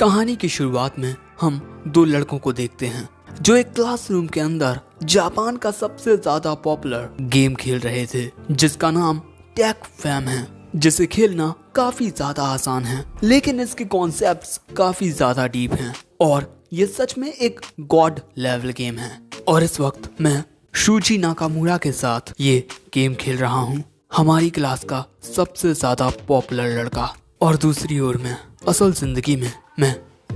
कहानी की शुरुआत में हम दो लड़कों को देखते हैं जो एक क्लासरूम के अंदर जापान का सबसे ज्यादा पॉपुलर गेम खेल रहे थे जिसका नाम टेक फैम है, जिसे खेलना काफी ज्यादा आसान है लेकिन इसके कॉन्सेप्ट्स काफी ज्यादा डीप हैं और ये सच में एक गॉड लेवल गेम है। और इस वक्त मैं शूजी नाकामुरा के साथ ये गेम खेल रहा हूँ, हमारी क्लास का सबसे ज्यादा पॉपुलर लड़का। और दूसरी ओर मैं असल जिंदगी में मैं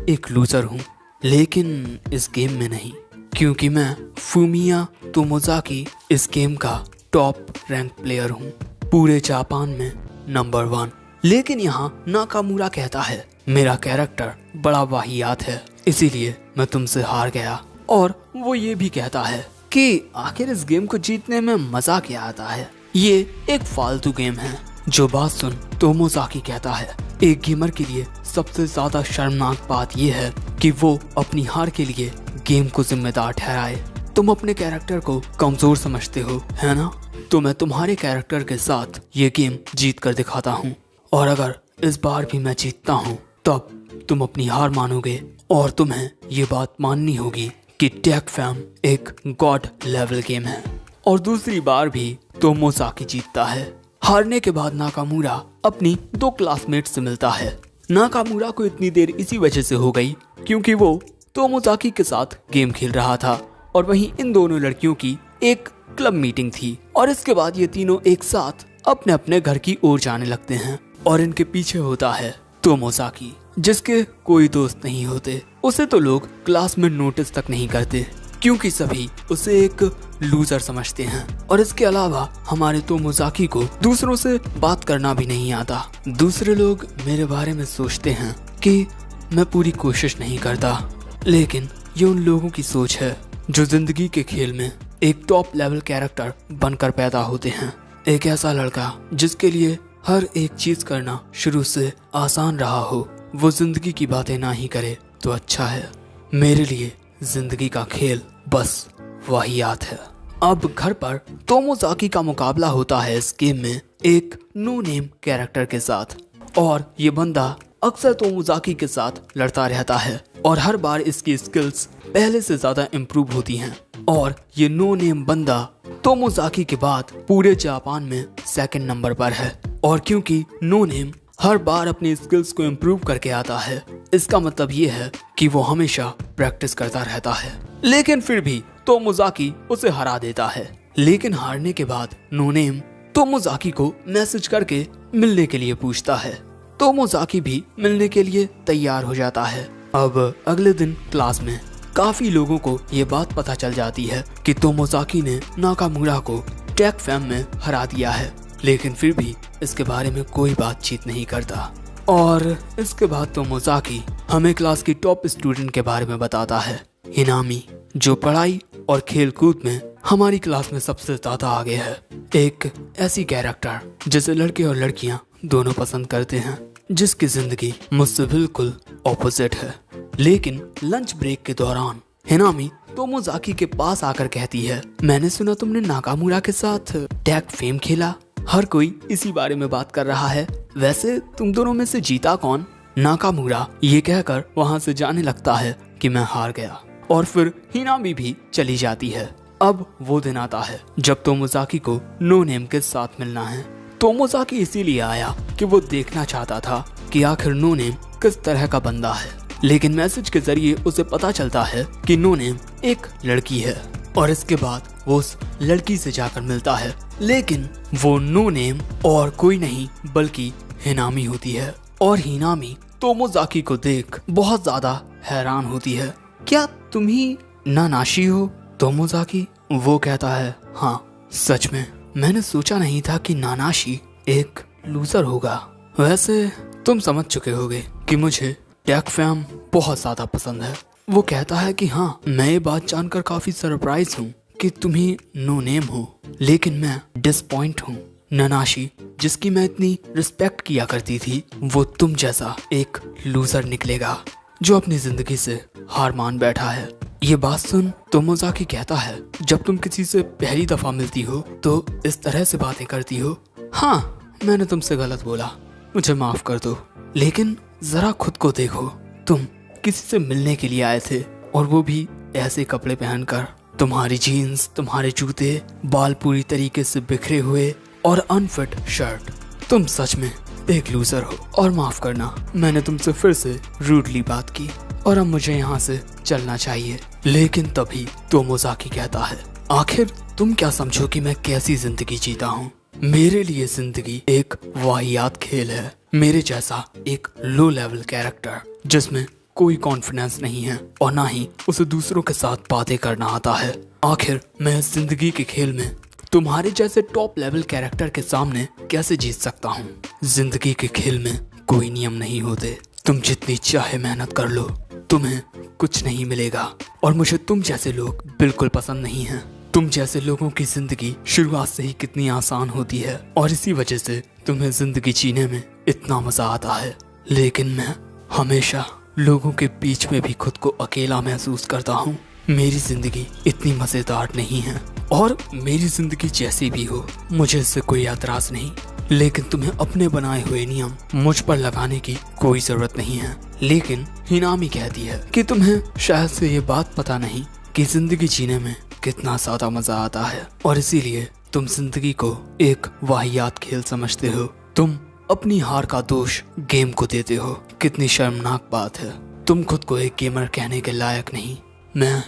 एक लूजर हूँ, लेकिन इस गेम में नहीं, क्योंकि मैं फुमिया तोमोजाकी इस गेम का टॉप रैंक प्लेयर हूँ, पूरे जापान में नंबर 1। लेकिन यहाँ नाकामुरा कहता है मेरा कैरेक्टर बड़ा वाहियात है, इसीलिए मैं तुमसे हार गया। और वो ये भी कहता है कि आखिर इस गेम को जीतने में मजा क्या आता है, ये एक फालतू गेम है। जो बात सुन तोमोजाकी कहता है एक गेमर के लिए सबसे ज्यादा शर्मनाक बात यह है कि वो अपनी हार के लिए गेम को जिम्मेदार ठहराए। तुम अपने कैरेक्टर को कमजोर समझते हो, है ना? तो मैं तुम्हारे कैरेक्टर के साथ ये गेम जीत कर दिखाता हूँ, और अगर इस बार भी मैं जीतता हूँ तब तुम अपनी हार मानोगे और तुम्हें ये बात माननी होगी कि टेक फैम एक गॉड लेवल गेम है। और दूसरी बार भी तोमोजाकी जीतता है। हारने के बाद नाकामुरा अपनी दो क्लासमेट से मिलता है। नाकामुरा को इतनी देर इसी वजह से हो गई क्योंकि वो तोमोजाकी के साथ गेम खेल रहा था और वहीं इन दोनों लड़कियों की एक क्लब मीटिंग थी। और इसके बाद ये तीनों एक साथ अपने अपने घर की ओर जाने लगते हैं और इनके पीछे होता है तोमोजाकी, जिसके कोई दोस्त नहीं होते। उसे तो लोग क्लास में नोटिस तक नहीं करते क्योंकि सभी उसे एक लूजर समझते हैं। और इसके अलावा हमारे तोमोजाकी को दूसरों से बात करना भी नहीं आता। दूसरे लोग मेरे बारे में सोचते हैं कि मैं पूरी कोशिश नहीं करता, लेकिन ये उन लोगों की सोच है जो जिंदगी के खेल में एक टॉप लेवल कैरेक्टर बनकर पैदा होते हैं। एक ऐसा लड़का जिसके लिए हर एक चीज करना शुरू से आसान रहा हो, वो जिंदगी की बातें ना ही करे तो अच्छा है। मेरे लिए जिंदगी का खेल बस वाहियात है। अब घर पर तोमोजाकी का मुकाबला होता है इस गेम में एक नो नेम कैरेक्टर के साथ, और ये बंदा अक्सर तोमोजाकी के साथ लड़ता रहता है और हर बार इसकी स्किल्स पहले से ज्यादा इम्प्रूव होती हैं। और ये नो नेम बंदा तोमोजाकी के बाद पूरे जापान में सेकंड नंबर पर है। और क्योंकि नो नेम हर बार अपनी स्किल्स को इम्प्रूव करके आता है, इसका मतलब ये है कि वो हमेशा प्रैक्टिस करता रहता है। लेकिन फिर भी तोमोजाकी उसे हरा देता है। लेकिन हारने के बाद नो नेम तोमोजाकी को मैसेज करके मिलने के लिए पूछता है। तोमोजाकी भी मिलने के लिए तैयार हो जाता है। अब अगले दिन क्लास में काफी लोगों को ये बात पता चल जाती है कि तोमोजाकी ने नाकामुरा को टेक फैम में हरा दिया है, लेकिन फिर भी इसके बारे में कोई बातचीत नहीं करता। और इसके बाद तोमोजाकी हमें क्लास की टॉप स्टूडेंट के बारे में बताता है, हिनामी, जो पढ़ाई और खेल कूद में हमारी क्लास में सबसे ज्यादा आगे है। एक ऐसी कैरेक्टर जिसे लड़के और लड़कियां दोनों पसंद करते हैं, जिसकी जिंदगी मुझसे बिल्कुल ऑपोजिट है। लेकिन लंच ब्रेक के दौरान हिनामी तोमोजाकी के पास आकर कहती है, मैंने सुना तुमने नाकामुरा के साथ टेक फेम खेला, हर कोई इसी बारे में बात कर रहा है, वैसे तुम दोनों में से जीता कौन? नाकामुरा ये कहकर वहाँ से जाने लगता है कि मैं हार गया, और फिर हिनामी भी चली जाती है। अब वो दिन आता है जब तोमोजाकी को नो नेम के साथ मिलना है। तोमोजाकी इसीलिए आया कि वो देखना चाहता था कि आखिर नो नेम किस तरह का बंदा है। लेकिन मैसेज के जरिए उसे पता चलता है कि नो नेम एक लड़की है, और इसके बाद वो उस लड़की से जाकर मिलता है। लेकिन वो नो नेम और कोई नहीं बल्कि हिनामी होती है। और हिनामी तोमोजाकी को देख बहुत ज्यादा हैरान होती है। क्या तुम ही नानाशी हो तोमोजाकी? वो कहता है, हाँ सच में, मैंने सोचा नहीं था कि नानाशी एक लूजर होगा। वैसे तुम समझ चुके होगे कि मुझे टेक फैम बहुत ज्यादा पसंद है। वो कहता है कि हाँ, मैं ये बात जानकर काफी सरप्राइज हूँ कि तुम ही नो नेम हो, लेकिन मैं डिसपॉइंट हूँ। नानाशी, जिसकी मैं इतनी रिस्पेक्ट किया करती थी, वो तुम जैसा एक लूजर निकलेगा जो अपनी जिंदगी से हार मान बैठा है। ये बात सुन तोमोजाकी कहता है, जब तुम किसी से पहली दफा मिलती हो तो इस तरह से बातें करती हो। हाँ, मैंने तुमसे गलत बोला, मुझे माफ कर दो, लेकिन जरा खुद को देखो, तुम किसी से मिलने के लिए आए थे और वो भी ऐसे कपड़े पहनकर। तुम्हारी जीन्स, तुम्हारे जूते, बाल पूरी तरीके से बिखरे हुए और अनफिट शर्ट। तुम सच में एक लूजर हो। और माफ करना, मैंने तुमसे फिर से रूडली बात की और अब मुझे यहाँ से चलना चाहिए। लेकिन तभी तोमोजाकी कहता है, आखिर तुम क्या समझो कि मैं कैसी जिंदगी जीता हूँ? मेरे लिए जिंदगी एक वाहियात खेल है। मेरे जैसा एक लो लेवल कैरेक्टर जिसमें कोई कॉन्फिडेंस नहीं है और ना ही उसे दूसरों के साथ बातें करना आता है। आखिर मैं इस जिंदगी के खेल में तुम्हारे जैसे टॉप लेवल कैरेक्टर के सामने कैसे जीत सकता हूँ? जिंदगी के खेल में कोई नियम नहीं होते। तुम जितनी चाहे मेहनत कर लो, तुम्हें कुछ नहीं मिलेगा। और मुझे तुम जैसे लोग बिल्कुल पसंद नहीं हैं। तुम जैसे लोगों की जिंदगी शुरुआत से ही कितनी आसान होती है और इसी वजह से तुम्हें जिंदगी जीने में इतना मजा आता है। लेकिन मैं हमेशा लोगों के बीच में भी खुद को अकेला महसूस करता हूँ। मेरी जिंदगी इतनी मजेदार नहीं है और मेरी जिंदगी जैसी भी हो मुझे इससे कोई एतराज नहीं। लेकिन तुम्हें अपने बनाए हुए नियम मुझ पर लगाने की कोई जरूरत नहीं है। लेकिन हिनामी कहती है कि तुम्हें शायद से ये बात पता नहीं कि जिंदगी जीने में कितना ज्यादा मजा आता है और इसीलिए तुम जिंदगी को एक वाहियात खेल समझते हो। तुम अपनी हार का दोष गेम को देते हो। कितनी शर्मनाक बात है। तुम खुद को एक गेमर कहने के लायक नहीं। मैं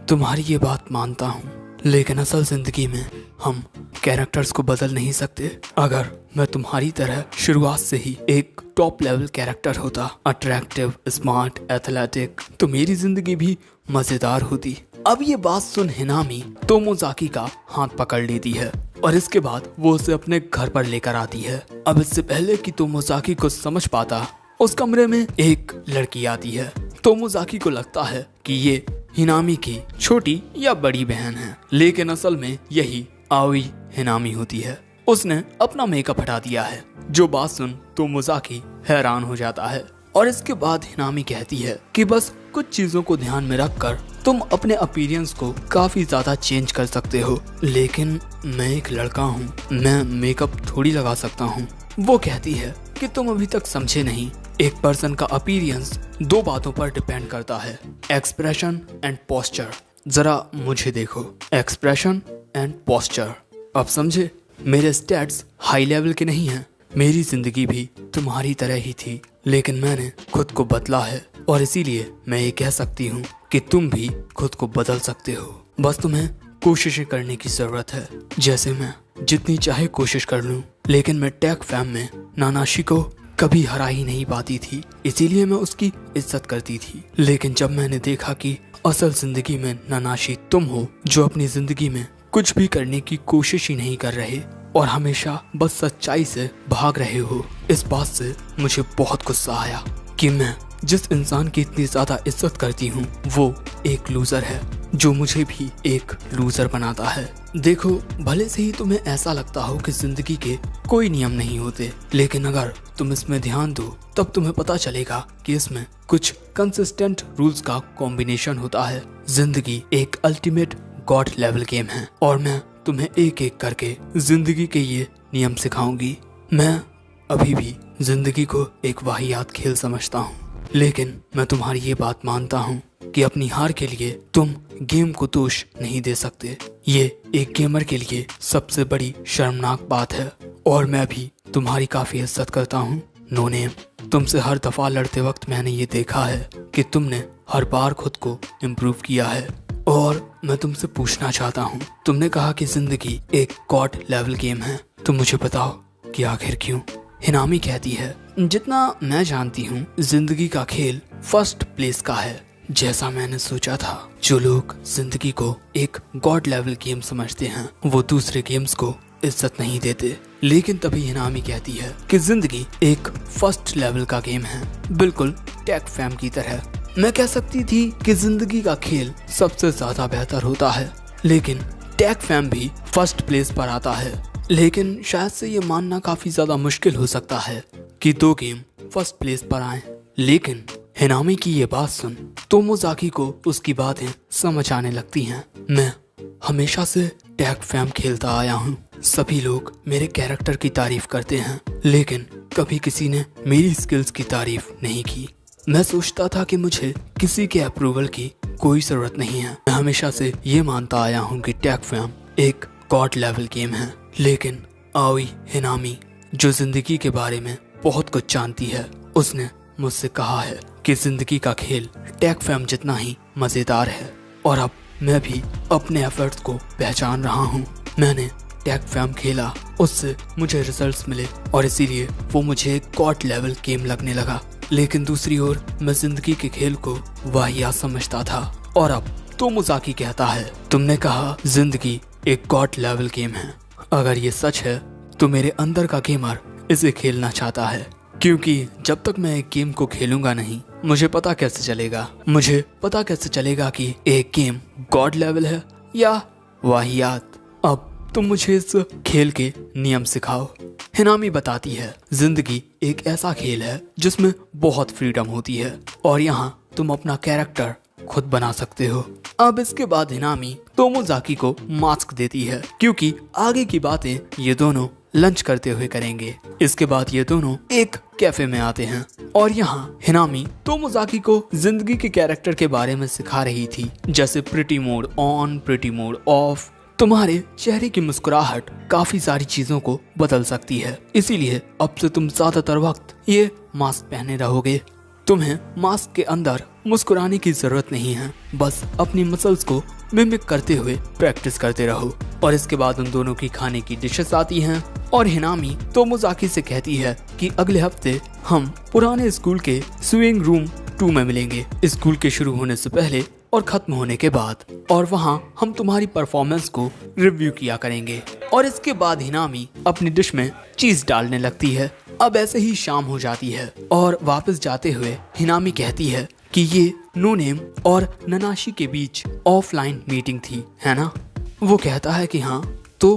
तुम्हारी ये बात मानता हूँ, लेकिन असल जिंदगी में हम कैरेक्टर्स को बदल नहीं सकते। अगर मैं तुम्हारी तरह शुरुआत से ही एक टॉप लेवल कैरेक्टर होता, अट्रैक्टिव, स्मार्ट, एथलेटिक, तो मेरी जिंदगी भी मजेदार होती। अब ये बात सुन हिनामी तोमोजाकी का हाथ पकड़ लेती है और इसके बाद वो उसे अपने घर पर लेकर आती है। अब इससे पहले कि तोमोजाकी को समझ पाता, उस कमरे में एक लड़की आती है। तोमोजाकी को लगता है कि ये हिनामी की छोटी या बड़ी बहन है, लेकिन असल में यही आओई हिनामी होती है। उसने अपना मेकअप हटा दिया है। जो बात सुन तोमोजाकी हैरान हो जाता है और इसके बाद हिनामी कहती है कि बस कुछ चीजों को ध्यान में रखकर तुम अपने अपीयरेंस को काफी ज्यादा चेंज कर सकते हो। लेकिन मैं एक लड़का हूँ, मैं मेकअप थोड़ी लगा सकता हूँ। वो कहती है कि तुम अभी तक समझे नहीं। एक पर्सन का अपीयरेंस दो बातों पर डिपेंड करता है, एक्सप्रेशन एंड पोस्चर। जरा मुझे देखो, एक्सप्रेशन एंड पोस्चर। अब समझे? मेरे स्टैट्स हाई लेवल के नहीं हैं। मेरी जिंदगी भी तुम्हारी तरह ही थी, लेकिन मैंने खुद को बदला है और इसीलिए मैं ये कह सकती हूँ कि तुम भी खुद को बदल सकते हो। बस तुम्हें कोशिशें करने की जरूरत है। जैसे मैं जितनी चाहे कोशिश कर लूँ, लेकिन मैं टैग फैम में नानाशी को कभी हरा ही नहीं पाती थी, इसीलिए मैं उसकी इज्जत करती थी। लेकिन जब मैंने देखा कि असल जिंदगी में नानाशी तुम हो, जो अपनी जिंदगी में कुछ भी करने की कोशिश ही नहीं कर रहे और हमेशा बस सच्चाई से भाग रहे हो, इस बात से मुझे बहुत गुस्सा आया कि मैं जिस इंसान की इतनी ज्यादा इज्जत करती हूँ वो एक लूजर है, जो मुझे भी एक लूजर बनाता है। देखो, भले से ही तुम्हें ऐसा लगता हो कि जिंदगी के कोई नियम नहीं होते, लेकिन अगर तुम इसमें ध्यान दो तब तुम्हें पता चलेगा कि इसमें कुछ कंसिस्टेंट रूल्स का कॉम्बिनेशन होता है। जिंदगी एक अल्टीमेट गॉड लेवल गेम है और मैं तुम्हें एक एक करके जिंदगी के ये नियम सिखाऊंगी। मैं अभी भी जिंदगी को एक वाहियात खेल समझता हूँ, लेकिन मैं तुम्हारी ये बात मानता हूँ कि अपनी हार के लिए तुम गेम को दोष नहीं दे सकते। ये एक गेमर के लिए सबसे बड़ी शर्मनाक बात है और मैं भी तुम्हारी काफी इज्जत करता हूँ। नो नेम, तुमसे हर दफा लड़ते वक्त मैंने ये देखा है कि तुमने हर बार खुद को इम्प्रूव किया है और मैं तुमसे पूछना चाहता हूँ, तुमने कहा कि जिंदगी एक गॉड लेवल गेम है, तो मुझे बताओ कि आखिर क्यों? हिनामी कहती है, जितना मैं जानती हूँ जिंदगी का खेल फर्स्ट प्लेस का है। जैसा मैंने सोचा था, जो लोग जिंदगी को एक गॉड लेवल गेम समझते हैं वो दूसरे गेम्स को इज्जत नहीं देते। लेकिन तभी हिनामी कहती है कि जिंदगी एक फर्स्ट लेवल का गेम है, बिल्कुल टैग फैम की तरह। मैं कह सकती थी कि जिंदगी का खेल सबसे ज्यादा बेहतर होता है, लेकिन टैग फैम भी फर्स्ट प्लेस पर आता है। लेकिन शायद से ये मानना काफी ज्यादा मुश्किल हो सकता है कि दो गेम फर्स्ट प्लेस पर आए। लेकिन हिनामी की ये बात सुन तोमोजाकी को उसकी बातें समझ आने लगती हैं। मैं हमेशा से टैग फैम खेलता आया हूँ। सभी लोग मेरे कैरेक्टर की तारीफ करते हैं, लेकिन कभी किसी ने मेरी स्किल्स की तारीफ नहीं की। मैं सोचता था कि मुझे किसी के अप्रूवल की कोई जरूरत नहीं है। मैं हमेशा से ये मानता आया हूँ कि टेक फैम एक गॉड लेवल गेम है, लेकिन आओई हिनामी जो जिंदगी के बारे में बहुत कुछ जानती है, उसने मुझसे कहा है कि जिंदगी का खेल टेक फैम जितना ही मजेदार है। और अब मैं भी अपने एफर्ट्स को पहचान रहा हूँ। मैंने टेक फैम खेला, उससे मुझे रिजल्ट्स मिले और इसीलिए वो मुझे एक गॉड लेवल गेम लगने लगा। लेकिन दूसरी ओर मैं जिंदगी के खेल को वाहियात समझता था। और अब तोमोजाकी कहता है, तुमने कहा जिंदगी एक गॉड लेवल गेम है। अगर ये सच है तो मेरे अंदर का गेमर इसे खेलना चाहता है, क्योंकि जब तक मैं एक गेम को खेलूंगा नहीं, मुझे पता कैसे चलेगा कि एक गेम गॉड लेवल है या वाहियात। अब तुम मुझे इस खेल के नियम सिखाओ। हिनामी बताती है, जिंदगी एक ऐसा खेल है जिसमें बहुत फ्रीडम होती है और यहाँ तुम अपना कैरेक्टर खुद बना सकते हो। अब इसके बाद हिनामी तोमोजाकी को मास्क देती है, क्योंकि आगे की बातें ये दोनों लंच करते हुए करेंगे। इसके बाद ये दोनों एक कैफे में आते हैं और यहाँ हिनामी तोमोजाकी को जिंदगी के कैरेक्टर के बारे में सिखा रही थी, जैसे pretty mode on, pretty mode of. तुम्हारे चेहरे की मुस्कुराहट काफी सारी चीजों को बदल सकती है, इसीलिए अब से तुम ज्यादातर वक्त ये मास्क पहने रहोगे। तुम्हें मास्क के अंदर मुस्कुराने की जरूरत नहीं है, बस अपनी मसल्स को मिमिक करते हुए प्रैक्टिस करते रहो। और इसके बाद उन दोनों की खाने की डिशेस आती हैं और हिनामी तोमोजाकी से कहती है कि अगले हफ्ते हम पुराने स्कूल के स्विंग रूम 2 में मिलेंगे, स्कूल के शुरू होने से पहले और खत्म होने के बाद, और वहाँ हम तुम्हारी परफॉर्मेंस को रिव्यू किया करेंगे। और इसके बाद हिनामी अपनी डिश में चीज डालने लगती है। अब ऐसे ही शाम हो जाती है और वापस जाते हुए हिनामी कहती है कि ये नो नेम और ननाशी के बीच ऑफलाइन मीटिंग थी, है ना? वो कहता है कि हाँ। तो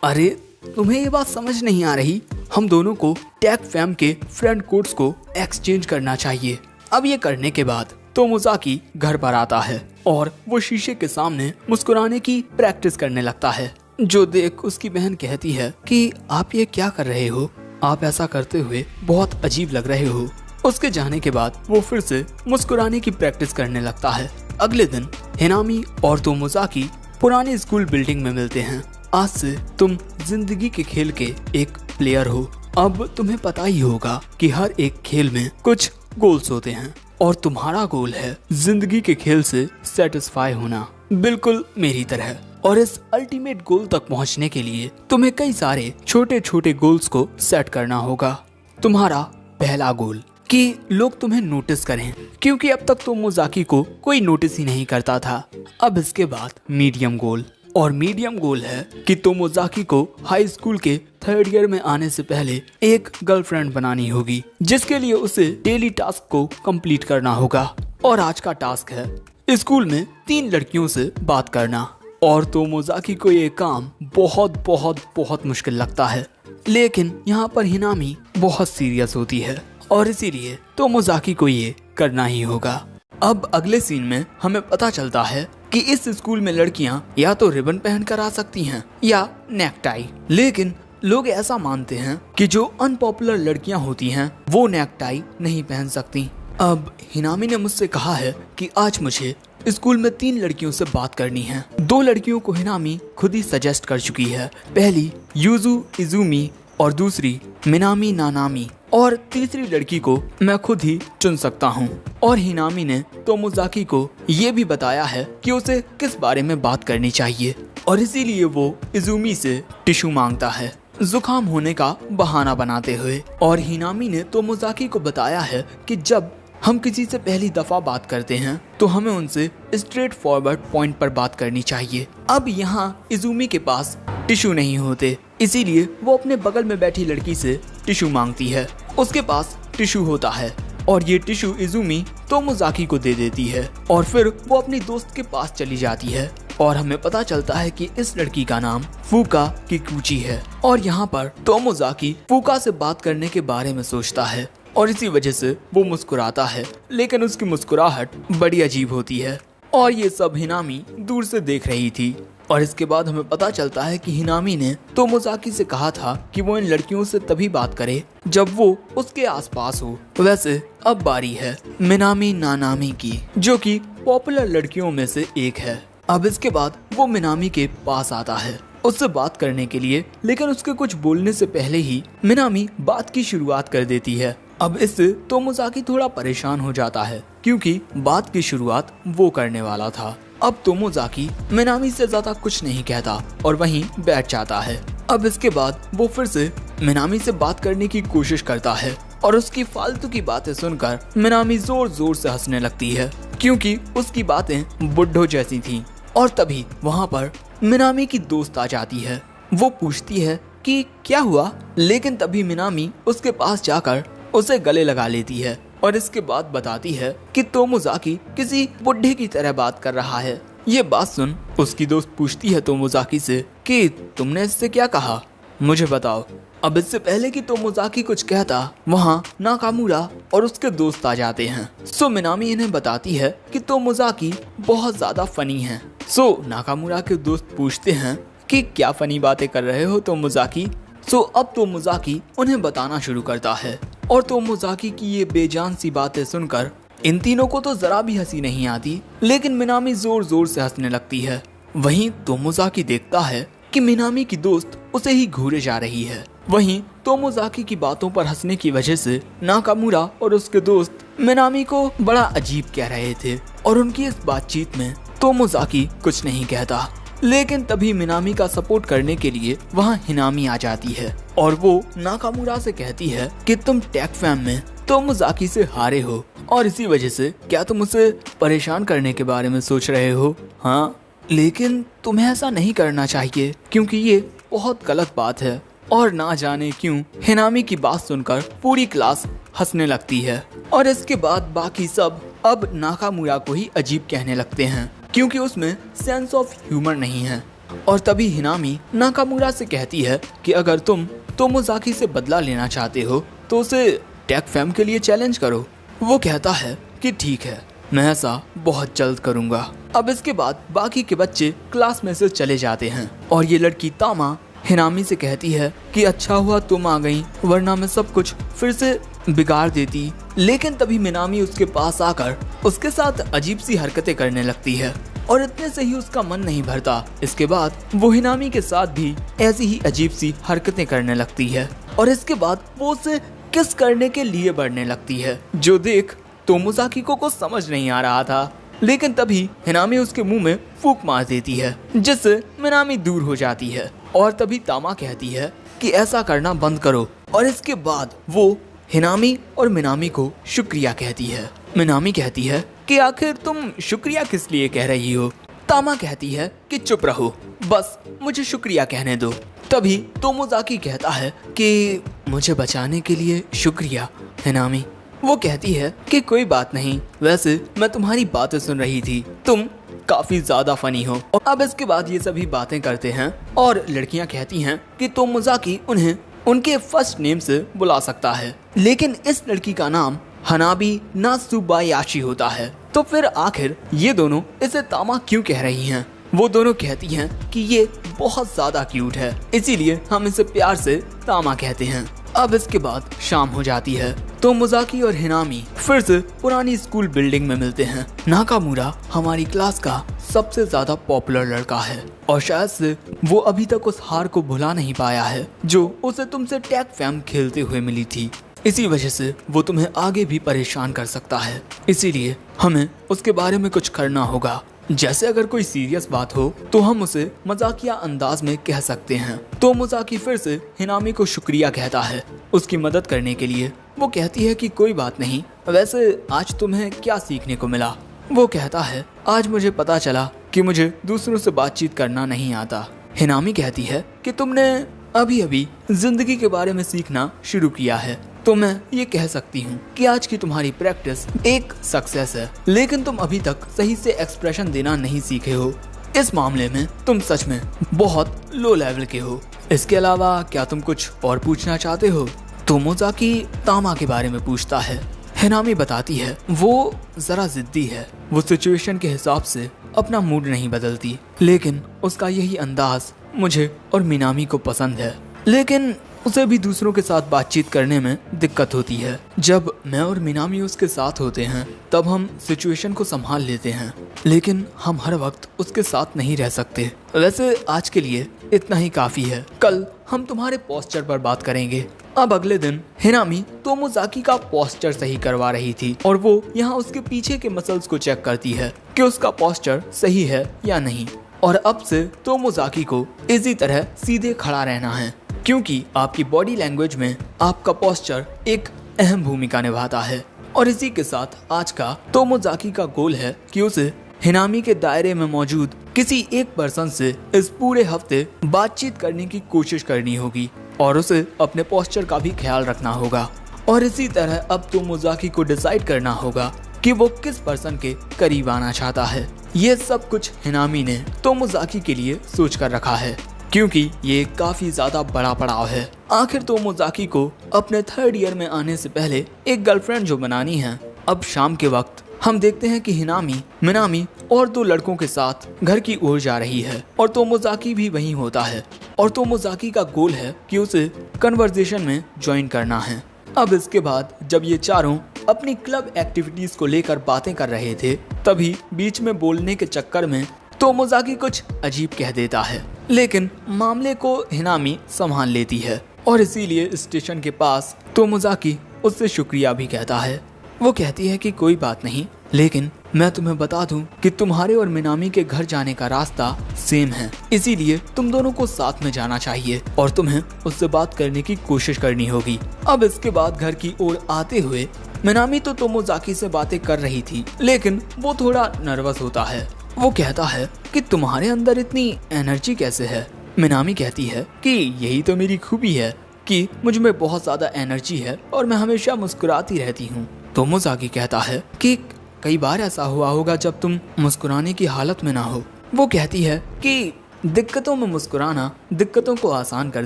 अरे तुम्हें ये बात समझ नहीं आ रही, हम दोनों को टेक फैम के फ्रेंड कोड्स को एक्सचेंज करना चाहिए। अब ये करने के बाद तोमोजाकी घर पर आता है और वो शीशे के सामने मुस्कुराने की प्रैक्टिस करने लगता है, जो देख उसकी बहन कहती है कि आप ये क्या कर रहे हो, आप ऐसा करते हुए बहुत अजीब लग रहे हो। उसके जाने के बाद वो फिर से मुस्कुराने की प्रैक्टिस करने लगता है। अगले दिन हिनामी और तोमोजाकी पुराने स्कूल बिल्डिंग में मिलते हैं। आज से तुम जिंदगी के खेल के एक प्लेयर हो। अब तुम्हें पता ही होगा कि हर एक खेल में कुछ गोल्स होते हैं और तुम्हारा गोल है जिंदगी के खेल से सेटिस्फाई होना, बिल्कुल मेरी तरह। और इस अल्टीमेट गोल तक पहुंचने के लिए तुम्हें कई सारे छोटे छोटे गोल्स को सेट करना होगा। तुम्हारा पहला गोल कि लोग तुम्हें नोटिस करें, क्योंकि अब तक तोमोजाकी को कोई नोटिस ही नहीं करता था। अब इसके बाद मीडियम गोल, और मीडियम गोल है कि तोमोजाकी को हाई स्कूल के 3rd ईयर में आने से पहले एक गर्लफ्रेंड बनानी होगी, जिसके लिए उसे डेली टास्क को कंप्लीट करना होगा। और आज का टास्क है स्कूल में 3 लड़कियों से बात करना। और तोमोजाकी को ये काम बहुत बहुत बहुत मुश्किल लगता है, लेकिन यहाँ पर हिनामी बहुत सीरियस होती है और इसीलिए तोमोजाकी को ये करना ही होगा। अब अगले सीन में हमें पता चलता है कि इस स्कूल में लड़कियां या तो रिबन पहन कर आ सकती हैं या नेकटाई, लेकिन लोग ऐसा मानते हैं कि जो अनपॉपुलर लड़कियां होती हैं वो नेकटाई नहीं पहन सकती। अब हिनामी ने मुझसे कहा है कि आज मुझे स्कूल में 3 लड़कियों से बात करनी है। 2 लड़कियों को हिनामी खुद ही सजेस्ट कर चुकी है, पहली यूजू इजुमी और दूसरी मिनामी नानामी, और तीसरी लड़की को मैं खुद ही चुन सकता हूँ। और हिनामी ने तोमोजाकी को ये भी बताया है कि उसे किस बारे में बात करनी चाहिए, और इसीलिए वो इजुमी से टिश्यू मांगता है जुकाम होने का बहाना बनाते हुए। और हिनामी ने तोमोजाकी को बताया है कि जब हम किसी से पहली दफा बात करते हैं तो हमें उनसे स्ट्रेट फॉरवर्ड पॉइंट पर बात करनी चाहिए। अब यहाँ इजुमी के पास टिश्यू नहीं होते, इसीलिए वो अपने बगल में बैठी लड़की से टिश्यू मांगती है। उसके पास टिश्यू होता है और ये टिश्यू इजुमी तोमोजाकी को दे देती है और फिर वो अपनी दोस्त के पास चली जाती है। और हमें पता चलता है कि इस लड़की का नाम फूका किकुची है। और यहाँ पर तोमोजाकी फूका से बात करने के बारे में सोचता है और इसी वजह से वो मुस्कुराता है, लेकिन उसकी मुस्कुराहट बड़ी अजीब होती है। और ये सब हिनामी दूर से देख रही थी। और इसके बाद हमें पता चलता है कि हिनामी ने तोमोजाकी से कहा था कि वो इन लड़कियों से तभी बात करे जब वो उसके आसपास हो। वैसे अब बारी है मिनामी नानामी की, जो कि पॉपुलर लड़कियों में से एक है। अब इसके बाद वो मिनामी के पास आता है उससे बात करने के लिए, लेकिन उसके कुछ बोलने से पहले ही मिनामी बात की शुरुआत कर देती है। अब इससे तोमोजाकी थोड़ा परेशान हो जाता है क्योंकि बात की शुरुआत वो करने वाला था। अब तोमोजाकी मिनामी से ज्यादा कुछ नहीं कहता और वहीं बैठ जाता है। अब इसके बाद वो फिर से मिनामी से बात करने की कोशिश करता है और उसकी फालतू की बातें सुनकर मिनामी जोर जोर से हंसने लगती है क्योंकि उसकी बातें बुड्ढों जैसी थीं। और तभी वहाँ पर मिनामी की दोस्त आ जाती है। वो पूछती है कि क्या हुआ, लेकिन तभी मिनामी उसके पास जाकर उसे गले लगा लेती है और इसके बाद बताती है कि तोमोजाकी किसी बुड्ढे की तरह बात कर रहा है। ये बात सुन उसकी दोस्त पूछती है तोमोजाकी से कि तुमने इससे क्या कहा, मुझे बताओ। अब इससे पहले कि तोमोजाकी कुछ कहता, वहाँ नाकामुरा और उसके दोस्त आ जाते हैं। सो मिनामी इन्हें बताती है कि तोमोजाकी बहुत ज्यादा फनी है। सो नाकामुरा के दोस्त पूछते हैं कि क्या फनी बातें कर रहे हो तोमोजाकी। सो अब तोमोजाकी उन्हें बताना शुरू करता है और तोमोजाकी की ये बेजान सी बातें सुनकर इन तीनों को तो जरा भी हंसी नहीं आती, लेकिन मिनामी जोर जोर से हंसने लगती है। वहीं तोमोजाकी देखता है कि मिनामी की दोस्त उसे ही घूरे जा रही है। वहीं तोमोजाकी की बातों पर हंसने की वजह से नाकामुरा और उसके दोस्त मिनामी को बड़ा अजीब कह रहे थे और उनकी इस बातचीत में तोमोजाकी कुछ नहीं कहता। लेकिन तभी मिनामी का सपोर्ट करने के लिए वहाँ हिनामी आ जाती है और वो नाकामुरा से कहती है कि तुम टेक फैम में तोमोजाकी से हारे हो और इसी वजह से क्या तुम उसे परेशान करने के बारे में सोच रहे हो। हाँ, लेकिन तुम्हें ऐसा नहीं करना चाहिए क्योंकि ये बहुत गलत बात है। और ना जाने क्यों हिनामी की बात सुनकर पूरी क्लास हंसने लगती है और इसके बाद बाकी सब अब नाकामुरा को ही अजीब कहने लगते हैं क्योंकि उसमें सेंस ऑफ ह्यूमर नहीं है। और तभी हिनामी नाकामुरा से कहती है कि अगर तुम तोमोजाकी से बदला लेना चाहते हो तो उसे टेक फैम के लिए चैलेंज करो। वो कहता है कि ठीक है, मैं ऐसा बहुत जल्द करूंगा। अब इसके बाद बाकी के बच्चे क्लास में से चले जाते हैं और ये लड़की तामा हिनामी से कहती है कि अच्छा हुआ तुम आ गई, वरना मैं सब कुछ फिर से बिगाड़ देती। लेकिन तभी मिनामी उसके पास आकर उसके साथ अजीब सी हरकतें करने लगती है और इतने से ही उसका मन नहीं भरता। इसके बाद वो हिनामी के साथ भी ऐसी ही अजीब सी हरकतें करने लगती है और इसके बाद वो उसे किस करने के लिए बढ़ने लगती है, जो देख तोमोजाकी को कुछ समझ नहीं आ रहा था। लेकिन तभी हिनामी उसके मुंह में फूंक मार देती है जिससे मिनामी दूर हो जाती है और तभी तामा कहती है कि ऐसा करना बंद करो और इसके बाद वो हिनामी और मिनामी को शुक्रिया कहती है। मिनामी कहती है कि आखिर तुम शुक्रिया किस लिए कह रही हो। तामा कहती है कि चुप रहो, बस मुझे शुक्रिया कहने दो। तभी तोमोजाकी कहता है कि मुझे बचाने के लिए शुक्रिया हिनामी। वो कहती है कि कोई बात नहीं, वैसे मैं तुम्हारी बातें सुन रही थी, तुम काफी ज्यादा फनी हो। और अब इसके बाद ये सभी बातें करते हैं और लड़कियां कहती हैं कि तोमोजाकी उन्हें उनके फर्स्ट नेम से बुला सकता है, लेकिन इस लड़की का नाम हनाबी नात्सुबायाशी होता है। तो फिर आखिर ये दोनों इसे तामा क्यों कह रही हैं? वो दोनों कहती हैं कि ये बहुत ज्यादा क्यूट है, इसीलिए हम इसे प्यार से तामा कहते हैं। अब इसके बाद शाम हो जाती है तो मोजाकी और हिनामी फिर से पुरानी स्कूल बिल्डिंग में मिलते हैं। नाकामुरा हमारी क्लास का सबसे ज्यादा पॉपुलर लड़का है और शायद से वो अभी तक उस हार को भुला नहीं पाया है जो उसे तुमसे टैग फैम खेलते हुए मिली थी। इसी वजह से वो तुम्हें आगे भी परेशान कर सकता है, इसीलिए हमें उसके बारे में कुछ करना होगा। जैसे अगर कोई सीरियस बात हो तो हम उसे मजाकिया अंदाज में कह सकते हैं। तो मोजाकी फिर से हिनामी को शुक्रिया कहता है उसकी मदद करने के लिए। वो कहती है कि कोई बात नहीं, वैसे आज तुम्हें क्या सीखने को मिला? वो कहता है आज मुझे पता चला कि मुझे दूसरों से बातचीत करना नहीं आता। हिनामी कहती है कि तुमने अभी अभी जिंदगी के बारे में सीखना शुरू किया है, तो मैं ये कह सकती हूँ कि आज की तुम्हारी प्रैक्टिस एक सक्सेस है, लेकिन तुम अभी तक सही से एक्सप्रेशन देना नहीं सीखे हो। इस मामले में तुम सच में बहुत लो लेवल के हो। इसके अलावा क्या तुम कुछ और पूछना चाहते हो? तो मोजाकी तामा के बारे में पूछता है। हिनामी बताती है वो जरा जिद्दी है, वो सिचुएशन के हिसाब से अपना मूड नहीं बदलती, लेकिन उसका यही अंदाज मुझे और मिनामी को पसंद है। लेकिन उसे भी दूसरों के साथ बातचीत करने में दिक्कत होती है। जब मैं और मिनामी उसके साथ होते हैं तब हम सिचुएशन को संभाल लेते हैं, लेकिन हम हर वक्त उसके साथ नहीं रह सकते। वैसे आज के लिए इतना ही काफी है। कल हम तुम्हारे पोस्चर पर बात करेंगे। अब अगले दिन हिनामी तोमोजाकी का पोस्चर सही करवा रही थी और वो यहाँ उसके पीछे के मसल्स को चेक करती है कि उसका पोस्चर सही है या नहीं। और अब से तोमोजाकी को इसी तरह सीधे खड़ा रहना है, क्योंकि आपकी बॉडी लैंग्वेज में आपका पोस्चर एक अहम भूमिका निभाता है। और इसी के साथ आज का तोमोजाकी का गोल है कि उसे हिनामी के दायरे में मौजूद किसी एक पर्सन से इस पूरे हफ्ते बातचीत करने की कोशिश करनी होगी और उसे अपने पोस्चर का भी ख्याल रखना होगा। और इसी तरह अब तोमोजाकी को डिसाइड करना होगा कि वो किस पर्सन के करीब आना चाहता है। ये सब कुछ हिनामी ने तोमोजाकी के लिए सोच कर रखा है, क्योंकि ये काफी ज्यादा बड़ा पड़ाव है। आखिर तोमोजाकी को अपने 3rd ईयर में आने से पहले एक गर्लफ्रेंड जो बनानी है। अब शाम के वक्त हम देखते हैं कि हिनामी, मिनामी और 2 लड़कों के साथ घर की ओर जा रही है और तोमोजाकी भी वहीं होता है। और तोमोजाकी का गोल है कि उसे कन्वर्सेशन में ज्वाइन करना है। अब इसके बाद जब ये चारों अपनी क्लब एक्टिविटीज को लेकर बातें कर रहे थे, तभी बीच में बोलने के चक्कर में तोमोजाकी कुछ अजीब कह देता है, लेकिन मामले को हिनामी संभाल लेती है और इसीलिए स्टेशन के पास तोमोजाकी उससे शुक्रिया भी कहता है। वो कहती है कि कोई बात नहीं, लेकिन मैं तुम्हें बता दूं कि तुम्हारे और मिनामी के घर जाने का रास्ता सेम है, इसीलिए तुम दोनों को साथ में जाना चाहिए और तुम्हें उससे बात करने की कोशिश करनी होगी। अब इसके बाद घर की ओर आते हुए मिनामी तो तोमोजाकी से बातें कर रही थी, लेकिन वो थोड़ा नर्वस होता है। वो कहता है कि तुम्हारे अंदर इतनी एनर्जी कैसे है। मिनामी कहती है कि यही तो मेरी खूबी है कि मुझ में बहुत ज्यादा एनर्जी है और मैं हमेशा मुस्कुराती रहती हूँ। तोमोजाकी कहता है कि कई बार ऐसा हुआ होगा जब तुम मुस्कुराने की हालत में ना हो। वो कहती है कि दिक्कतों में मुस्कुराना दिक्कतों को आसान कर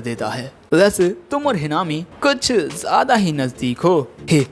देता है। वैसे तुम और हिनामी कुछ ज्यादा ही नजदीक हो। हे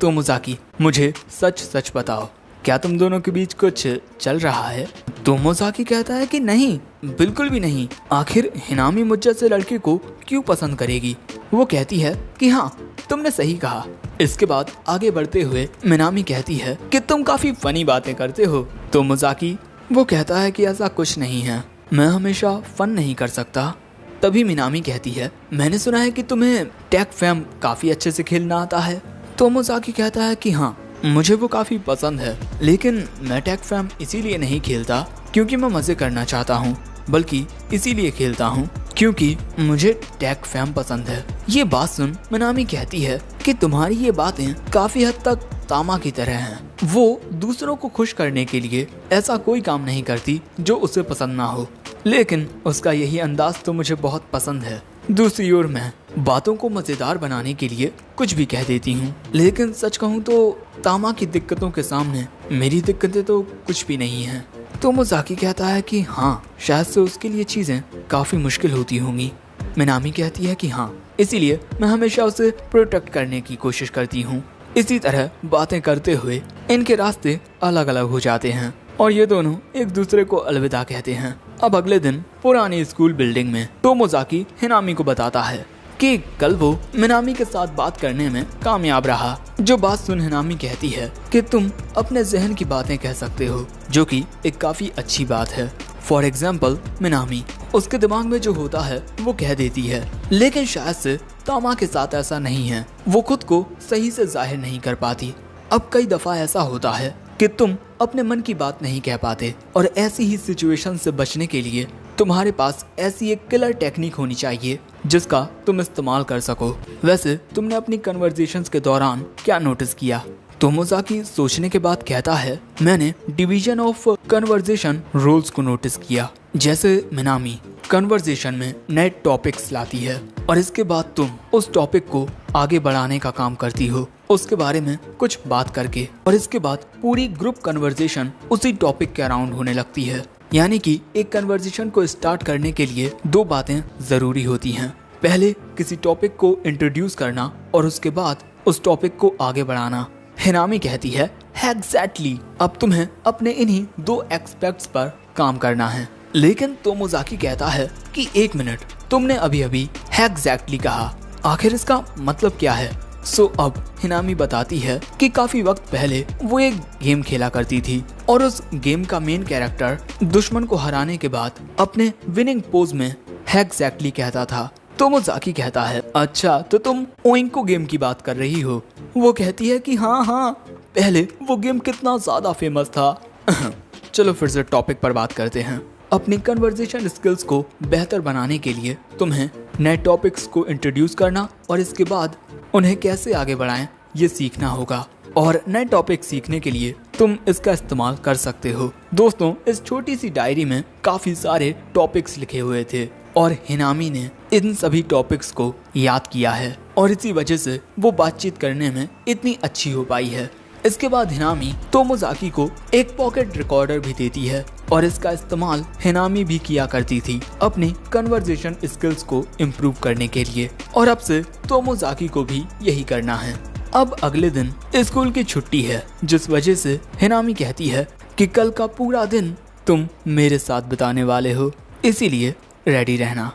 तोमोजाकी, मुझे सच सच बताओ, क्या तुम दोनों के बीच कुछ चल रहा है? तोमोजाकी कहता है कि नहीं, बिल्कुल भी नहीं। आखिर हिनामी मुझ जैसे लड़के को क्यों पसंद करेगी? वो कहती है कि हाँ, तुमने सही कहा। इसके बाद आगे बढ़ते हुए मिनामी कहती है कि तुम काफी फनी बातें करते हो। तोमोजाकी वो कहता है कि ऐसा कुछ नहीं है, मैं हमेशा फन नहीं कर सकता। तभी मिनामी कहती है, मैंने सुना है कि तुम्हें टेक फैम काफी अच्छे से खेलना आता है। तोमोजाकी कहता है कि हाँ, मुझे वो काफी पसंद है, लेकिन मैं टेक फैम इसीलिए नहीं खेलता क्योंकि मैं मजे करना चाहता हूँ, बल्कि इसीलिए खेलता हूँ क्योंकि मुझे टेक फैम पसंद है। ये बात सुन मिनामी कहती है कि तुम्हारी ये बातें काफी हद तक तामा की तरह हैं। वो दूसरों को खुश करने के लिए ऐसा कोई काम नहीं करती जो उसे पसंद ना हो, लेकिन उसका यही अंदाज तो मुझे बहुत पसंद है। दूसरी ओर मैं बातों को मजेदार बनाने के लिए कुछ भी कह देती हूँ, लेकिन सच कहूँ तो तामा की दिक्कतों के सामने मेरी दिक्कतें तो कुछ भी नहीं हैं। तोमोजाकी कहता है कि हाँ, शायद से उसके लिए चीजें काफी मुश्किल होती होंगी। मिनामी कहती है कि हाँ, इसीलिए मैं हमेशा उसे प्रोटेक्ट करने की कोशिश करती हूँ। इसी तरह बातें करते हुए इनके रास्ते अलग अलग हो जाते हैं और ये दोनों एक दूसरे को अलविदा कहते हैं। अब अगले दिन पुरानी स्कूल बिल्डिंग में तोमोजाकी हिनामी को बताता है कि कल वो मिनामी के साथ बात करने में कामयाब रहा। जो बात सुन हिनामी कहती है कि तुम अपने जहन की बातें कह सकते हो, जो कि एक काफी अच्छी बात है। फॉर एग्जाम्पल मिनामी उसके दिमाग में जो होता है वो कह देती है, लेकिन शायद से तामा के साथ ऐसा नहीं है, वो खुद को सही से जाहिर नहीं कर पाती। अब कई दफा ऐसा होता है कि तुम अपने मन की बात नहीं कह पाते और ऐसी ही सिचुएशन से बचने के लिए तुम्हारे पास ऐसी एक किलर टेक्निक होनी चाहिए जिसका तुम इस्तेमाल कर सको। वैसे तुमने अपनी कन्वर्सेशंस के दौरान क्या नोटिस किया? तोमोजाकी सोचने के बाद कहता है, मैंने डिवीजन ऑफ कन्वर्सेशन रूल्स को नोटिस किया। जैसे मिनामी कन्वर्सेशन में नए टॉपिक्स लाती है और इसके बाद तुम उस टॉपिक को आगे बढ़ाने का काम करती हो, उसके बारे में कुछ बात करके, और इसके बाद पूरी ग्रुप कन्वर्सेशन उसी टॉपिक के अराउंड होने लगती है। यानी कि एक कन्वर्सेशन को स्टार्ट करने के लिए 2 बातें जरूरी होती हैं। पहले किसी टॉपिक को इंट्रोड्यूस करना और उसके बाद उस टॉपिक को आगे बढ़ाना। हिनामी कहती है एग्जैक्टली अब तुम्हें अपने इन्हीं 2 एस्पेक्ट्स पर काम करना है। लेकिन तोमोजाकी कहता है कि 1 मिनट, तुमने अभी अभी एग्जैक्टली कहा, आखिर इसका मतलब क्या है? अब हिनामी बताती है कि काफी वक्त पहले वो एक गेम खेला करती थी और उस गेम का मेन कैरेक्टर दुश्मन को हराने के बाद अपने विनिंग पोज में एग्जैक्टली कहता था। तोमोजाकी कहता है, अच्छा तो तुम ओइंको गेम की बात कर रही हो? वो कहती है कि हाँ, पहले वो गेम कितना ज्यादा फेमस था। चलो फिर से टॉपिक पर बात करते हैं। अपनी कन्वर्सेशन स्किल्स को बेहतर बनाने के लिए तुम्हें नए टॉपिक्स को इंट्रोड्यूस करना और इसके बाद उन्हें कैसे आगे बढ़ाएं ये सीखना होगा। और नए टॉपिक सीखने के लिए तुम इसका इस्तेमाल कर सकते हो। दोस्तों, इस छोटी सी डायरी में काफी सारे टॉपिक्स लिखे हुए थे और हिनामी ने इन सभी टॉपिक्स को याद किया है और इसी वजह से वो बातचीत करने में इतनी अच्छी हो पाई है। इसके बाद हिनामी तोमोजाकी को एक पॉकेट रिकॉर्डर भी देती है और इसका इस्तेमाल हिनामी भी किया करती थी अपनी कन्वर्सेशन स्किल्स को इम्प्रूव करने के लिए, और अब से तोमोजाकी को भी यही करना है। अब अगले दिन स्कूल की छुट्टी है, जिस वजह से हिनामी कहती है कि कल का पूरा दिन तुम मेरे साथ बिताने वाले हो, इसीलिए रेडी रहना।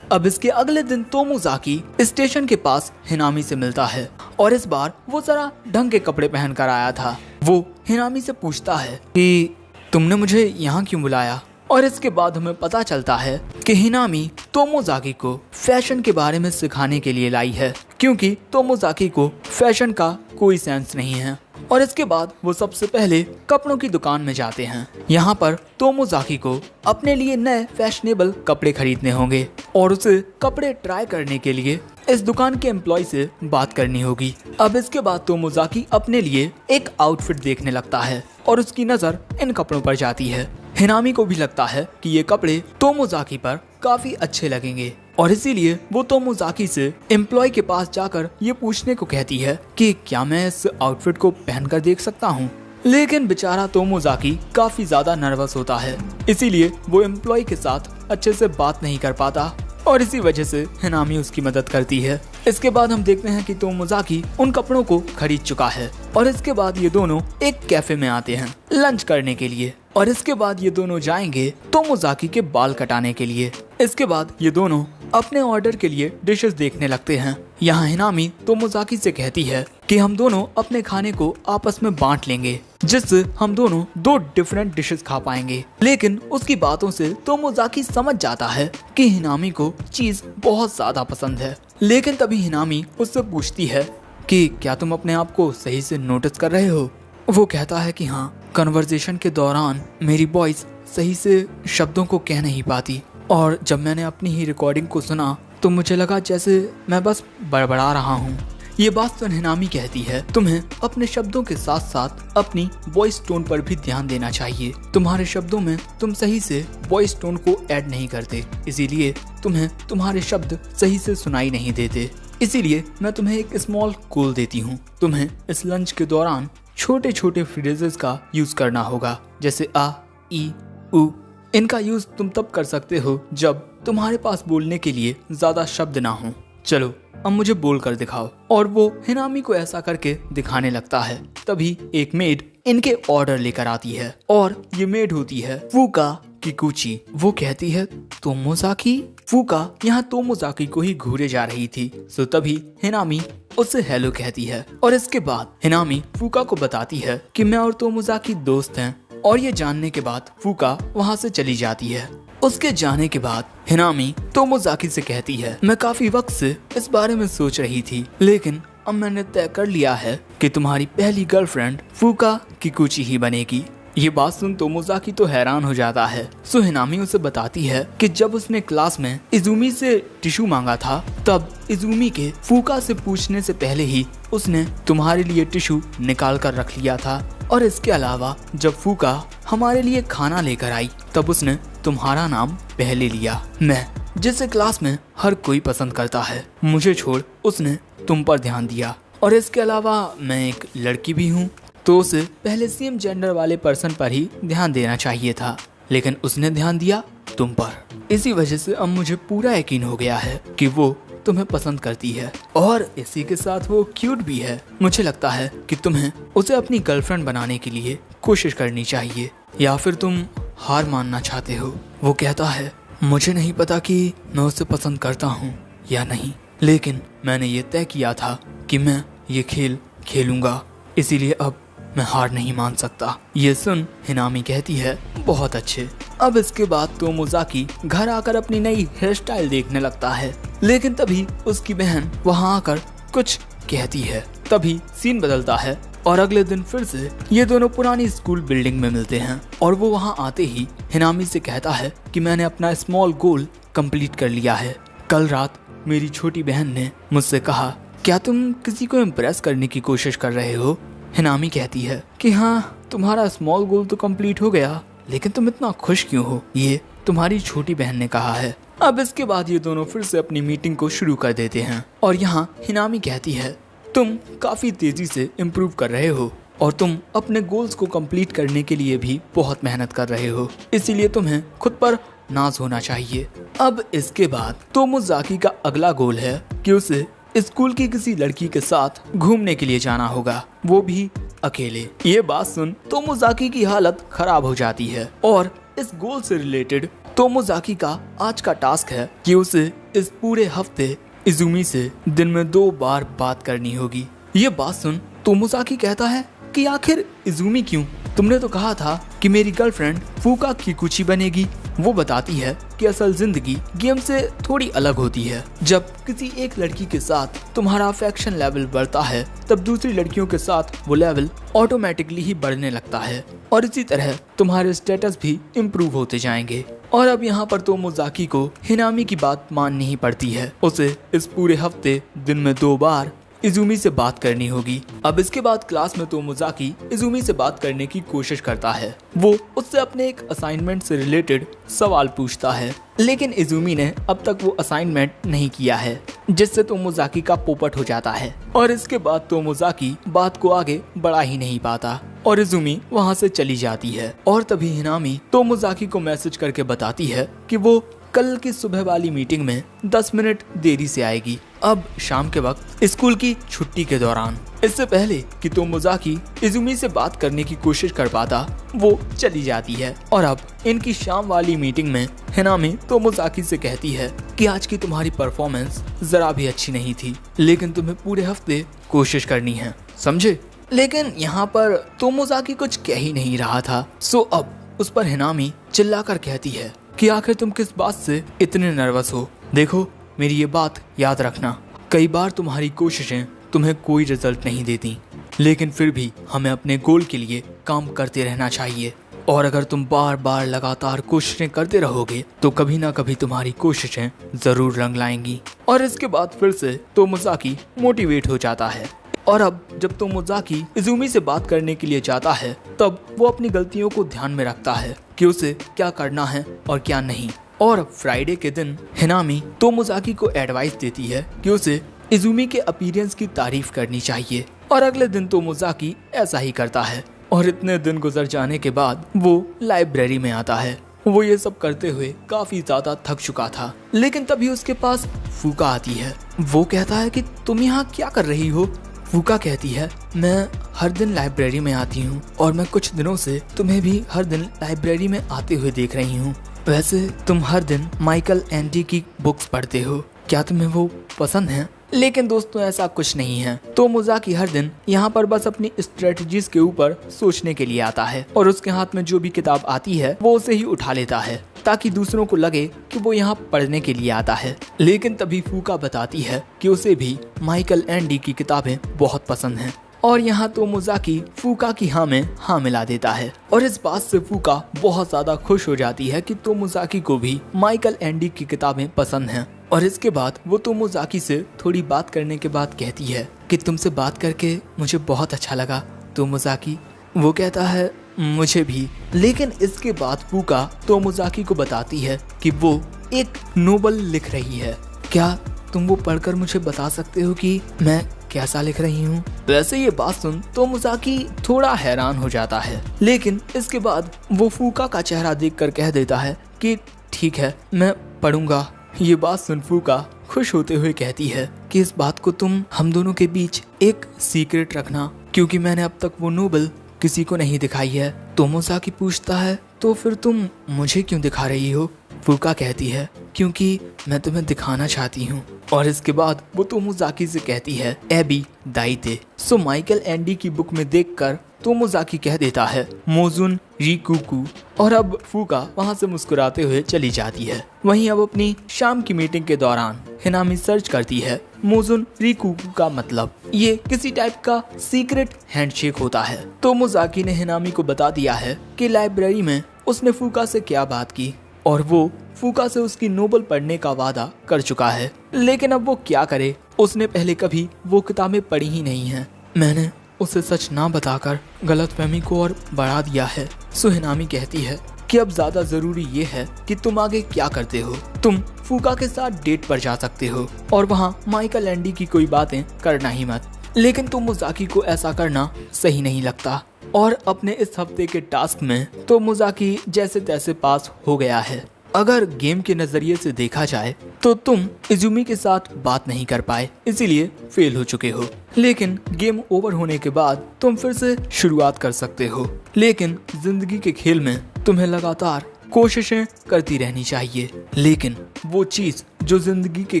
अब इसके अगले दिन तोमोजाकी स्टेशन के पास हिनामी से मिलता है और इस बार वो जरा ढंग के कपड़े पहन कर आया था। वो हिनामी से पूछता है कि तुमने मुझे यहाँ क्यों बुलाया, और इसके बाद हमें पता चलता है कि हिनामी तोमोजाकी को फैशन के बारे में सिखाने के लिए लाई है, क्योंकि तोमोजाकी को फैशन का कोई सेंस नहीं है। और इसके बाद वो सबसे पहले कपड़ों की दुकान में जाते हैं। यहाँ पर तोमोजाकी को अपने लिए नए फैशनेबल कपड़े खरीदने होंगे और उसे कपड़े ट्राई करने के लिए इस दुकान के एम्प्लॉय से बात करनी होगी। अब इसके बाद तोमोजाकी अपने लिए एक आउटफिट देखने लगता है और उसकी नजर इन कपड़ों पर जाती है। हिनामी को भी लगता है कि ये कपड़े तोमोजाकी पर काफी अच्छे लगेंगे और इसीलिए वो तोमोजाकी से एम्प्लॉय के पास जाकर ये पूछने को कहती है कि क्या मैं इस आउटफिट को पहनकर देख सकता हूँ। लेकिन बेचारा तोमोजाकी काफी ज्यादा नर्वस होता है, इसीलिए वो एम्प्लॉय के साथ अच्छे से बात नहीं कर पाता और इसी वजह से हिनामी उसकी मदद करती है। इसके बाद हम देखते हैं कि तोमोजाकी उन कपड़ों को खरीद चुका है और इसके बाद ये दोनों एक कैफे में आते हैं लंच करने के लिए और इसके बाद ये दोनों जाएंगे तोमोजाकी के बाल कटाने के लिए। इसके बाद ये दोनों अपने ऑर्डर के लिए डिशेस देखने लगते हैं। यहाँ हिनामी तोमोजाकी से कहती है कि हम दोनों अपने खाने को आपस में बांट लेंगे, जिससे हम दोनों 2 डिफरेंट डिशेस खा पाएंगे। लेकिन उसकी बातों से तोमोजाकी समझ जाता है कि हिनामी को चीज बहुत ज्यादा पसंद है। लेकिन तभी हिनामी उससे पूछती है कि क्या तुम अपने आप को सही से नोटिस कर रहे हो? वो कहता है कि हाँ, कन्वर्सेशन के दौरान मेरी वॉइस सही से शब्दों को कह नहीं पाती और जब मैंने अपनी ही रिकॉर्डिंग को सुना तो मुझे लगा जैसे मैं बस बड़बड़ा रहा हूँ। ये बात सुन हिनामी कहती है, तुम्हें अपने शब्दों के साथ साथ अपनी वॉइस टोन पर भी ध्यान देना चाहिए। तुम्हारे शब्दों में तुम सही से वॉइस टोन को ऐड नहीं करते, इसीलिए तुम्हें तुम्हारे शब्द सही से सुनाई नहीं देते। इसीलिए मैं तुम्हें एक स्मॉल गोल देती हूँ। तुम्हें इस लंच के दौरान छोटे छोटे फ्रेजेस का यूज करना होगा, जैसे आ, ई, उ। इनका यूज तुम तब कर सकते हो जब तुम्हारे पास बोलने के लिए ज्यादा शब्द ना हो। चलो अब मुझे बोल कर दिखाओ। और वो हिनामी को ऐसा करके दिखाने लगता है। तभी एक मेड इनके ऑर्डर लेकर आती है और ये मेड होती है फूका किकुची। वो कहती है, तोमोजाकी? फूका यहाँ तोमोजाकी को ही घूरे जा रही थी। सो तभी हिनामी उससे हेलो कहती है और इसके बाद हिनामी फूका को बताती है कि मैं और तोमोजाकी दोस्त हैं, और ये जानने के बाद फूका वहाँ से चली जाती है। उसके जाने के बाद हिनामी तोमोजाकी से कहती है, मैं काफी वक्त से इस बारे में सोच रही थी, लेकिन अब मैंने तय कर लिया है कि तुम्हारी पहली गर्लफ्रेंड फूका किकुची ही बनेगी। ये बात सुन तोमोजाकी तो हैरान हो जाता है। सो हिनामी उसे बताती है कि जब उसने क्लास में इजुमी से टिश्यू मांगा था, तब इजुमी के फूका से पूछने से पहले ही उसने तुम्हारे लिए टिश्यू निकाल कर रख लिया था। और इसके अलावा जब फूका हमारे लिए खाना लेकर आई, तब उसने तुम्हारा नाम पहले लिया। मैं जिसे क्लास में हर कोई पसंद करता है, मुझे छोड़ उसने तुम पर ध्यान दिया। और इसके अलावा मैं एक लड़की भी हूँ, तो उसे पहले सेम जेंडर वाले पर्सन पर ही ध्यान देना चाहिए था, लेकिन उसने ध्यान दिया तुम पर। इसी वजह से अब मुझे पूरा यकीन हो गया है कि वो तुम्हें पसंद करती है और इसी के साथ वो क्यूट भी है। मुझे लगता है कि तुम्हें उसे अपनी गर्लफ्रेंड बनाने के लिए कोशिश करनी चाहिए, या फिर तुम हार मानना चाहते हो। वो कहता है, मुझे नहीं पता कि मैं उसे पसंद करता हूँ या नहीं, लेकिन मैंने ये तय किया था कि मैं ये खेल खेलूंगा, इसीलिए अब मैं हार नहीं मान सकता। ये सुन हिनामी कहती है, बहुत अच्छे। अब इसके बाद तोमोजाकी घर आकर अपनी नई हेयर स्टाइल देखने लगता है, लेकिन तभी उसकी बहन वहाँ आकर कुछ कहती है। तभी सीन बदलता है और अगले दिन फिर से ये दोनों पुरानी स्कूल बिल्डिंग में मिलते हैं और वो वहाँ आते ही हिनामी से कहता है कि मैंने अपना स्मॉल गोल कंप्लीट कर लिया है। कल रात मेरी छोटी बहन ने मुझसे कहा, क्या तुम किसी को इम्प्रेस करने की कोशिश कर रहे हो? हिनामी कहती है कि हाँ, तुम्हारा स्मॉल गोल तो कंप्लीट हो गया, लेकिन तुम इतना खुश क्यों हो? ये तुम्हारी छोटी बहन ने कहा है। अब इसके बाद ये दोनों फिर से अपनी मीटिंग को शुरू कर देते हैं और यहाँ हिनामी कहती है, तुम काफी तेजी से इम्प्रूव कर रहे हो और तुम अपने गोल्स को कंप्लीट करने के लिए भी बहुत मेहनत कर रहे हो, इसीलिए तुम्हें खुद पर नाज होना चाहिए। अब इसके बाद तोमोजाकी का अगला गोल है कि उसे स्कूल की किसी लड़की के साथ घूमने के लिए जाना होगा, वो भी अकेले। ये बात सुन तोमोजाकी की हालत खराब हो जाती है और इस गोल से रिलेटेड तोमोजाकी का आज का टास्क है कि उसे इस पूरे हफ्ते इजुमी से दिन में 2 बार बात करनी होगी। ये बात सुन तोमोजाकी कहता है कि आखिर इजुमी क्यों? तुमने तो कहा था कि मेरी गर्लफ्रेंड फूका किकुची बनेगी। वो बताती है कि असल जिंदगी गेम से थोड़ी अलग होती है। जब किसी एक लड़की के साथ तुम्हारा अफेक्शन लेवल बढ़ता है, तब दूसरी लड़कियों के साथ वो लेवल ऑटोमेटिकली ही बढ़ने लगता है और इसी तरह तुम्हारे स्टेटस भी इम्प्रूव होते जाएंगे। और अब यहाँ पर तोमोजाकी को हिनामी की बात माननी ही पड़ती है। उसे इस पूरे हफ्ते दिन में 2 बार इजुमी से बात करनी होगी। अब इसके बाद क्लास में तोमोजाकी इजुमी से बात करने की कोशिश करता है। वो उससे अपने एक असाइनमेंट से रिलेटेड सवाल पूछता है, लेकिन इजुमी ने अब तक वो असाइनमेंट नहीं किया है, जिससे तोमोजाकी का पोपट हो जाता है। और इसके बाद तोमोजाकी बात को आगे बढ़ा ही नहीं पाता और इजुमी वहाँ से चली जाती है। और तभी हिनामी तोमोजाकी को मैसेज करके बताती है कि वो कल की सुबह वाली मीटिंग में 10 मिनट देरी से आएगी। अब शाम के वक्त स्कूल की छुट्टी के दौरान, इससे पहले कि तोमोजाकी इजुमी से बात करने की कोशिश कर पाता, वो चली जाती है। और अब इनकी शाम वाली मीटिंग में हिनामी तोमोजाकी से कहती है कि आज की तुम्हारी परफॉर्मेंस जरा भी अच्छी नहीं थी, लेकिन तुम्हें पूरे हफ्ते कोशिश करनी है, समझे? लेकिन यहाँ पर तोमोजाकी कुछ कह ही नहीं रहा था। सो अब उस पर हिनामी चिल्लाकर कहती है कि आखिर तुम किस बात से इतने नर्वस हो? देखो, मेरी ये बात याद रखना, कई बार तुम्हारी कोशिशें तुम्हें कोई रिजल्ट नहीं देती, लेकिन फिर भी हमें अपने गोल के लिए काम करते रहना चाहिए। और अगर तुम बार बार लगातार कोशिशें करते रहोगे तो कभी ना कभी तुम्हारी कोशिशें जरूर रंग लाएंगी। और इसके बाद फिर से तोमोजाकी मोटिवेट हो जाता है। और अब जब तोमोजाकी इजुमी से बात करने के लिए जाता है, तब वो अपनी गलतियों को ध्यान में रखता है कि उसे क्या करना है और क्या नहीं। और फ्राइडे के दिन हिनामी तोमोजाकी को एडवाइस देती है कि उसे इजुमी के अपीयरेंस की तारीफ करनी चाहिए। और अगले दिन तोमोजाकी ऐसा ही करता है। और इतने दिन गुजर जाने के बाद वो लाइब्रेरी में आता है। वो ये सब करते हुए काफी ज्यादा थक चुका था, लेकिन तभी उसके पास फूका आती है। वो कहता है कि तुम यहाँ क्या कर रही हो? फूका कहती है, मैं हर दिन लाइब्रेरी में आती हूँ और मैं कुछ दिनों से तुम्हें भी हर दिन लाइब्रेरी में आते हुए देख रही हूँ। वैसे तुम हर दिन माइकल एंडी की बुक्स पढ़ते हो, क्या तुम्हें वो पसंद है? लेकिन दोस्तों ऐसा कुछ नहीं है। तोमोजाकी हर दिन यहाँ पर बस अपनी स्ट्रेटजीज के ऊपर सोचने के लिए आता है और उसके हाथ में जो भी किताब आती है वो उसे ही उठा लेता है, ताकि दूसरों को लगे कि वो यहाँ पढ़ने के लिए आता है। लेकिन तभी फूका बताती है कि उसे भी माइकल एंडी की किताबें बहुत पसंद हैं। और यहाँ तोमोजाकी फूका की हाँ में हाँ मिला देता है। और इस बात से फूका बहुत ज्यादा खुश हो जाती है कि तोमोजाकी को भी माइकल एंडी की किताबें पसंद हैं। और इसके बाद वो तोमोजाकी से थोड़ी बात करने के बाद कहती है कि तुमसे बात करके मुझे बहुत अच्छा लगा तोमोजाकी। वो कहता है मुझे भी। लेकिन इसके बाद फूका तोमोजाकी को बताती है कि वो एक नोवेल लिख रही है। क्या तुम वो पढ़कर मुझे बता सकते हो कि मैं कैसा लिख रही हूँ? वैसे ये बात सुन तोमोजाकी थोड़ा हैरान हो जाता है, लेकिन इसके बाद वो फूका का चेहरा देखकर कह देता है कि ठीक है, मैं पढ़ूंगा। ये बात सुन फूका खुश होते हुए कहती है कि इस बात को तुम हम दोनों के बीच एक सीक्रेट रखना, क्योंकि मैंने अब तक वो नोबल किसी को नहीं दिखाई है। तोमोजाकी पूछता है तो फिर तुम मुझे क्यों दिखा रही हो? फुका कहती है क्योंकि मैं तुम्हें दिखाना चाहती हूँ। और इसके बाद वो तोमोजाकी से कहती है एबी दाइते। सो माइकल एंडी की बुक में देखकर तोमोजाकी कह देता है मोजुन रिकुकू। और अब फुका वहाँ से मुस्कुराते हुए चली जाती है। वहीं अब अपनी शाम की मीटिंग के दौरान हिनामी सर्च करती है मोजुन रिकुकू का मतलब ये किसी टाइप का सीक्रेट हैंडशेक होता है। तोमोजाकी ने हिनामी को बता दिया है कि लाइब्रेरी में उसने फुका से क्या बात की और वो फुका से उसकी नोबल पढ़ने का वादा कर चुका है, लेकिन अब वो क्या करे, उसने पहले कभी वो किताबें पढ़ी ही नहीं हैं। मैंने उसे सच ना बताकर गलतफहमी को और बढ़ा दिया है। सो हिनामी कहती है कि अब ज्यादा जरूरी ये है कि तुम आगे क्या करते हो। तुम फुका के साथ डेट पर जा सकते हो और वहाँ माइकल एंडी की कोई बातें करना ही मत, लेकिन तोमोजाकी को ऐसा करना सही नहीं लगता। और अपने इस हफ्ते के टास्क में तोमोजाकी जैसे तैसे पास हो गया है। अगर गेम के नजरिए से देखा जाए तो तुम इजुमी के साथ बात नहीं कर पाए, इसीलिए फेल हो चुके हो, लेकिन गेम ओवर होने के बाद तुम फिर से शुरुआत कर सकते हो। लेकिन जिंदगी के खेल में तुम्हें लगातार कोशिशें करती रहनी चाहिए, लेकिन वो चीज जो जिंदगी के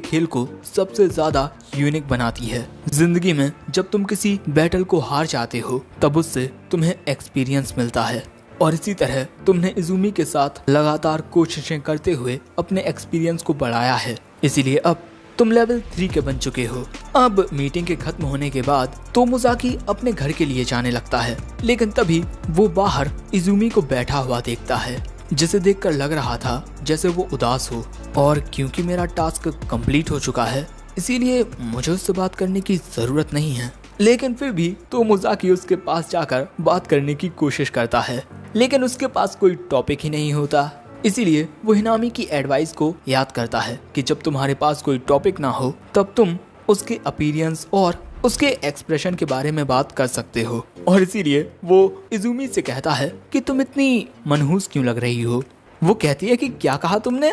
खेल को सबसे ज्यादा यूनिक बनाती है। जिंदगी में जब तुम किसी बैटल को हार जाते हो तब उससे तुम्हें एक्सपीरियंस मिलता है, और इसी तरह तुमने इजुमी के साथ लगातार कोशिशें करते हुए अपने एक्सपीरियंस को बढ़ाया है, इसीलिए अब तुम लेवल 3 के बन चुके हो। अब मीटिंग के खत्म होने के बाद तोमोजाकी अपने घर के लिए जाने लगता है, लेकिन तभी वो बाहर इजुमी को बैठा हुआ देखता है, जिसे देखकर लग रहा था जैसे वो उदास हो। और क्योंकि मेरा टास्क कंप्लीट हो चुका है इसीलिए मुझे उससे बात करने की जरूरत नहीं है, लेकिन फिर भी तोमोजाकी उसके पास जाकर बात करने की कोशिश करता है, लेकिन उसके पास कोई टॉपिक ही नहीं होता। इसीलिए वो हिनामी की एडवाइस को याद करता है कि जब तुम्हारे पास कोई टॉपिक ना हो तब तुम उसके अपीयरेंस और उसके एक्सप्रेशन के बारे में बात कर सकते हो। और इसीलिए वो इजुमी से कहता है कि तुम इतनी मनहूस क्यों लग रही हो। वो कहती है कि क्या कहा तुमने?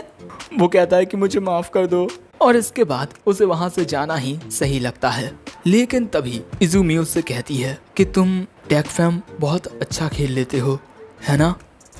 वो कहता है कि मुझे माफ कर दो, और इसके बाद उसे वहाँ से जाना ही सही लगता है। लेकिन तभी इजुमी उससे कहती है कि तुम टैग फैम बहुत अच्छा खेल लेते हो, है ना?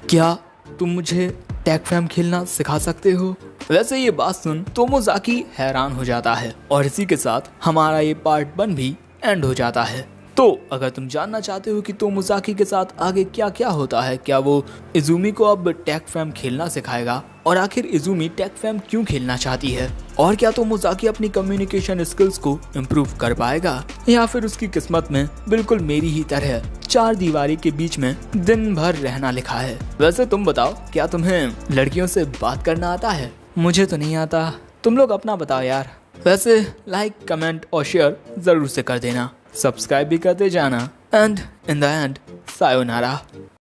क्या तुम मुझे टैग फैम खेलना सिखा सकते हो? वैसे ये बात सुन तोमोजाकी हैरान हो जाता है, और इसी के साथ हमारा ये पार्ट 1 भी एंड हो जाता है। तो अगर तुम जानना चाहते हो कि तोमोजाकी के साथ आगे क्या क्या होता है, क्या वो इजुमी को अब टैग फैम खेलना सिखाएगा, और आखिर इजुमी टैग फैम क्यों खेलना चाहती है, और क्या तोमोजाकी अपनी कम्युनिकेशन स्किल्स को इम्प्रूव कर पाएगा, या फिर उसकी किस्मत में बिल्कुल मेरी ही तरह 4 दीवारी के बीच में दिन भर रहना लिखा है। वैसे तुम बताओ, क्या तुम्हें लड़कियों से बात करना आता है? मुझे तो नहीं आता, तुम लोग अपना बताओ यार। वैसे लाइक, कमेंट और शेयर जरूर से कर देना, सब्सक्राइब भी करते जाना, and in the end sayonara.